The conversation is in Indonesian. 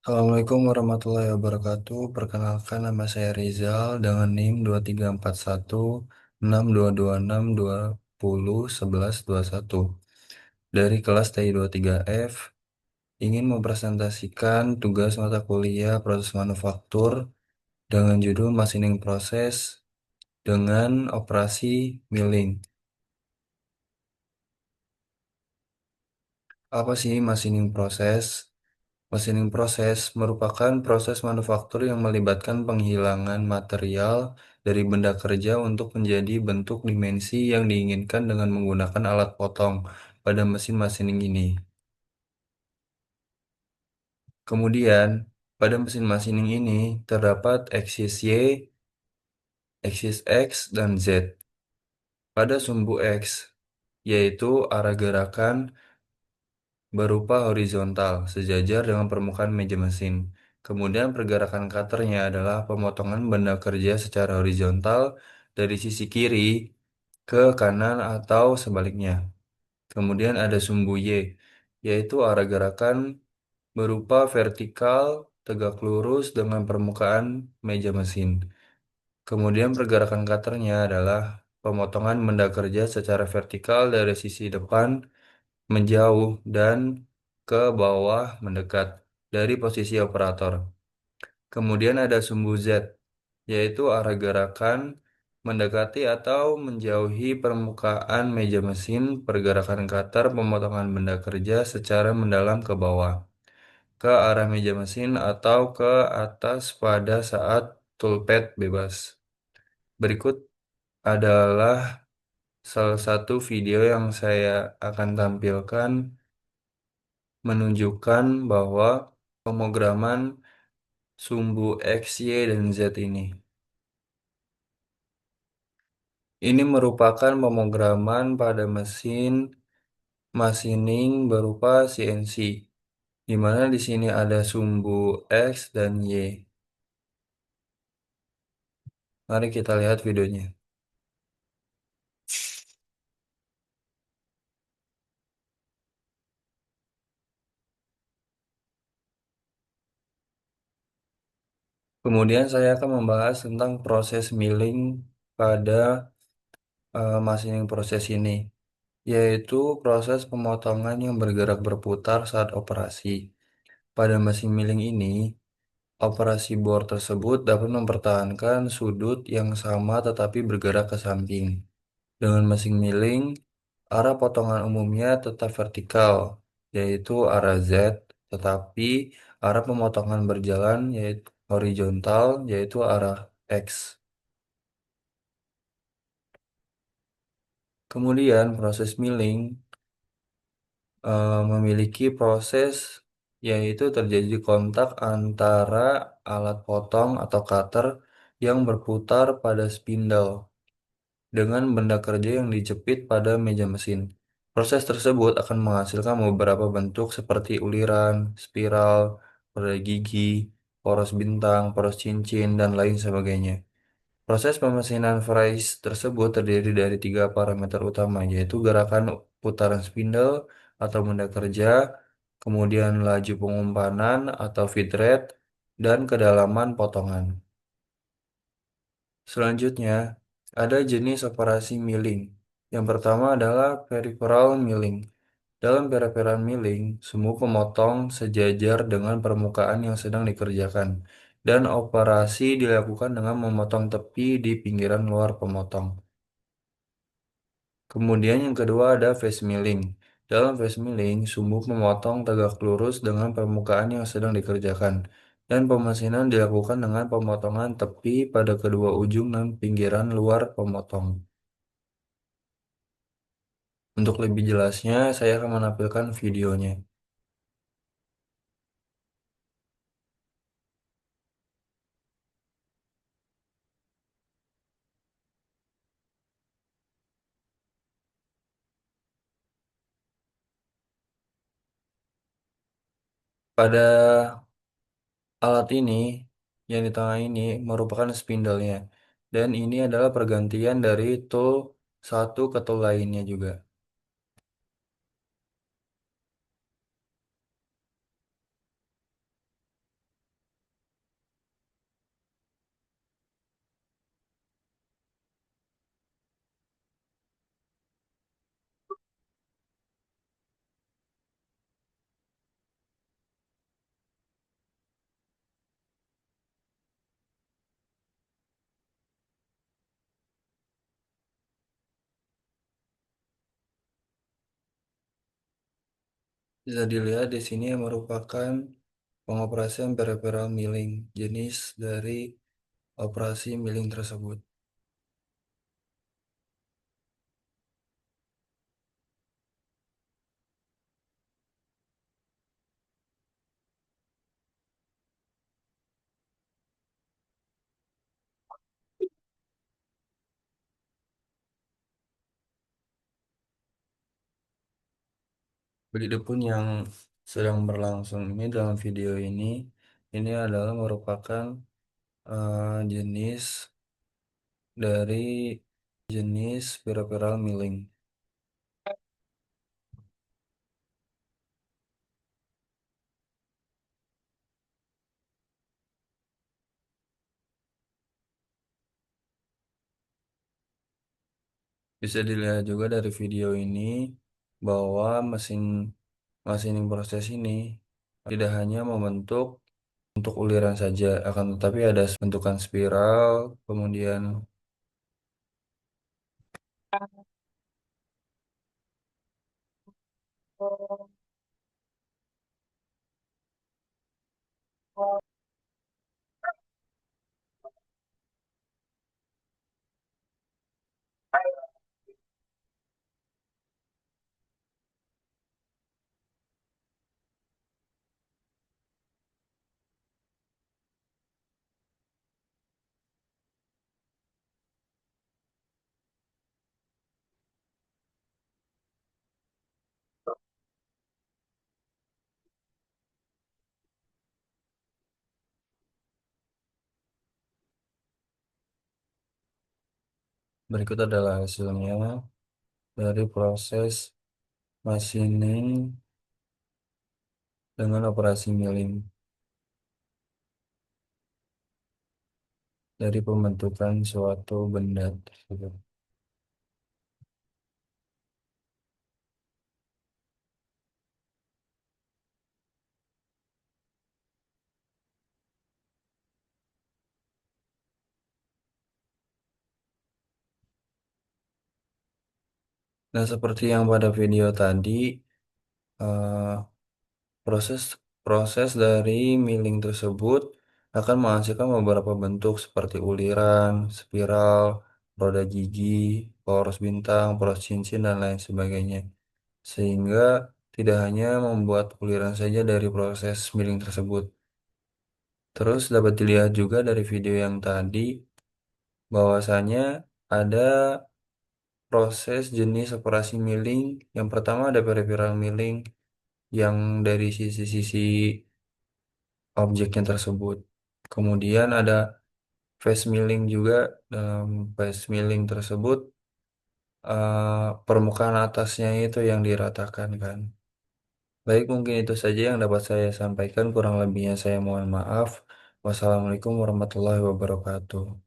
Assalamualaikum warahmatullahi wabarakatuh. Perkenalkan nama saya Rizal dengan NIM 23416222601121 dari kelas TI 23F. Ingin mempresentasikan tugas mata kuliah proses manufaktur dengan judul Machining Proses dengan operasi milling. Apa sih machining proses? Machining proses merupakan proses manufaktur yang melibatkan penghilangan material dari benda kerja untuk menjadi bentuk dimensi yang diinginkan dengan menggunakan alat potong pada mesin machining ini. Kemudian, pada mesin machining ini terdapat aksis Y, aksis X, dan Z. Pada sumbu X, yaitu arah gerakan berupa horizontal, sejajar dengan permukaan meja mesin. Kemudian pergerakan cutternya adalah pemotongan benda kerja secara horizontal dari sisi kiri ke kanan atau sebaliknya. Kemudian ada sumbu Y, yaitu arah gerakan berupa vertikal, tegak lurus dengan permukaan meja mesin. Kemudian pergerakan cutternya adalah pemotongan benda kerja secara vertikal dari sisi depan menjauh dan ke bawah mendekat dari posisi operator. Kemudian ada sumbu Z, yaitu arah gerakan mendekati atau menjauhi permukaan meja mesin, pergerakan cutter, pemotongan benda kerja secara mendalam ke bawah, ke arah meja mesin atau ke atas pada saat toolpad bebas. Berikut adalah salah satu video yang saya akan tampilkan menunjukkan bahwa pemrograman sumbu X, Y, dan Z ini. Ini merupakan pemrograman pada mesin machining berupa CNC, di mana di sini ada sumbu X dan Y. Mari kita lihat videonya. Kemudian saya akan membahas tentang proses milling pada machining proses ini, yaitu proses pemotongan yang bergerak berputar saat operasi. Pada mesin milling ini, operasi bor tersebut dapat mempertahankan sudut yang sama tetapi bergerak ke samping. Dengan mesin milling, arah potongan umumnya tetap vertikal, yaitu arah Z, tetapi arah pemotongan berjalan yaitu horizontal, yaitu arah X. Kemudian proses milling memiliki proses yaitu terjadi kontak antara alat potong atau cutter yang berputar pada spindle dengan benda kerja yang dijepit pada meja mesin. Proses tersebut akan menghasilkan beberapa bentuk seperti uliran, spiral, roda gigi, poros bintang, poros cincin, dan lain sebagainya. Proses pemesinan Fries tersebut terdiri dari tiga parameter utama, yaitu gerakan putaran spindle atau benda kerja, kemudian laju pengumpanan atau feed rate, dan kedalaman potongan. Selanjutnya, ada jenis operasi milling. Yang pertama adalah peripheral milling. Dalam peripheral milling, sumbu pemotong sejajar dengan permukaan yang sedang dikerjakan, dan operasi dilakukan dengan memotong tepi di pinggiran luar pemotong. Kemudian yang kedua ada face milling. Dalam face milling, sumbu pemotong tegak lurus dengan permukaan yang sedang dikerjakan, dan pemesinan dilakukan dengan pemotongan tepi pada kedua ujung dan pinggiran luar pemotong. Untuk lebih jelasnya, saya akan menampilkan videonya. Pada alat ini, yang di tengah ini merupakan spindle-nya, dan ini adalah pergantian dari tool satu ke tool lainnya juga. Bisa dilihat di sini yang merupakan pengoperasian peripheral milling, jenis dari operasi milling tersebut. Begitupun yang sedang berlangsung ini dalam video ini adalah merupakan jenis dari jenis peripheral milling. Bisa dilihat juga dari video ini bahwa mesin machining proses ini tidak hanya membentuk untuk uliran saja, akan tetapi ada bentukan spiral, kemudian berikut adalah hasilnya dari proses machining dengan operasi milling dari pembentukan suatu benda tersebut. Nah, seperti yang pada video tadi, eh, proses proses dari milling tersebut akan menghasilkan beberapa bentuk seperti uliran, spiral, roda gigi, poros bintang, poros cincin, dan lain sebagainya. Sehingga tidak hanya membuat uliran saja dari proses milling tersebut. Terus dapat dilihat juga dari video yang tadi bahwasanya ada proses jenis operasi milling. Yang pertama ada peripheral milling yang dari sisi-sisi objeknya tersebut. Kemudian ada face milling juga. Dalam face milling tersebut permukaan atasnya itu yang diratakan kan. Baik, mungkin itu saja yang dapat saya sampaikan. Kurang lebihnya saya mohon maaf. Wassalamualaikum warahmatullahi wabarakatuh.